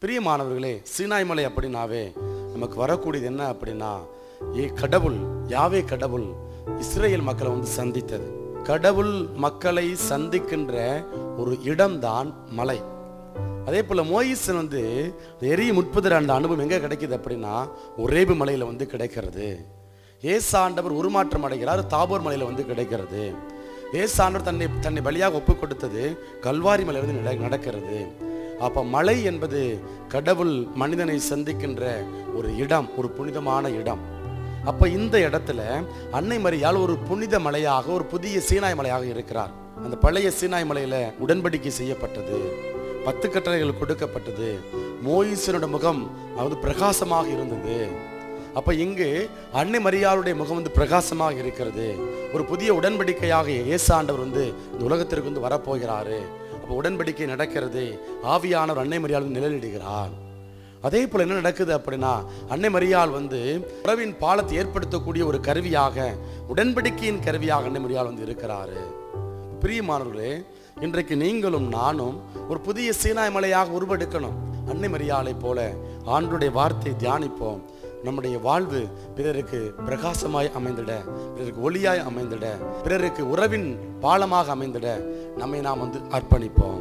பிரியமானவர்களே, சீனாய் மலை அப்படின்னாவே நமக்கு வரக்கூடியது என்ன அப்படின்னா, கடவுள் யாவே கடவுள் இஸ்ரேல் மக்களை சந்தித்தது. கடவுள் மக்களை சந்திக்கின்ற ஒரு இடம்தான் மலை. அதே போல மோயிசன் எரிய முற்பது அந்த அனுபவம் எங்க கிடைக்குது அப்படின்னா, ஒரேபு மலையில கிடைக்கிறது. ஏசாண்டவர் உருமாற்றம் அடைகிறார், தாபோர் மலையில கிடைக்கிறது. ஏசாண்டவர் தன்னை பலியாக ஒப்பு கொடுத்தது கல்வாரி மலையிலிருந்து நடக்கிறது. அப்ப மலை என்பது கடவுள் மனிதனை சந்திக்கின்ற ஒரு இடம், ஒரு புனிதமான இடம். அப்ப இந்த இடத்துல அன்னை மரியாள் ஒரு புனித மலையாக, ஒரு புதிய சீனாய் மலையாக இருக்கிறார். அந்த பழைய சீனாய் மலையில உடன்படிக்கை செய்யப்பட்டது, 10 கட்டளைகள் கொடுக்கப்பட்டது. மோயிசனுடைய முகம் பிரகாசமாக இருந்தது. அப்ப இங்கு அன்னை மரியாளுடைய முகம் பிரகாசமாக இருக்கிறது. ஒரு புதிய உடன்படிக்கையாக இயேசு ஆண்டவர் இந்த உலகத்திற்கு வரப்போகிறாரு. அப்ப உடன்படிக்கை நடக்கிறது. ஆவியானவர் அன்னை மரியாள் நிழலிடுகிறார். அதே போல என்ன நடக்குது அப்படின்னா, அன்னை மரியாள் உறவின் பாலத்தை ஏற்படுத்தக்கூடிய ஒரு கருவியாக, உடன்படிக்கையின் கருவியாக அன்னை மரியாள் இருக்கிறாரு. பிரியமானவர்களே, இன்றைக்கு நீங்களும் நானும் ஒரு புதிய சீனாய் மலையாக உருவெடுக்கணும். அன்னை மரியாளை போல ஆண்டவருடைய வார்த்தை தியானிப்போம். நம்முடைய வாழ்வு பிறருக்கு பிரகாசமாய் அமைந்திட, பிறருக்கு ஒளியாய் அமைந்திட, பிறருக்கு உறவின் பாலமாக அமைந்திட நம்மை நாம் அர்ப்பணிப்போம்.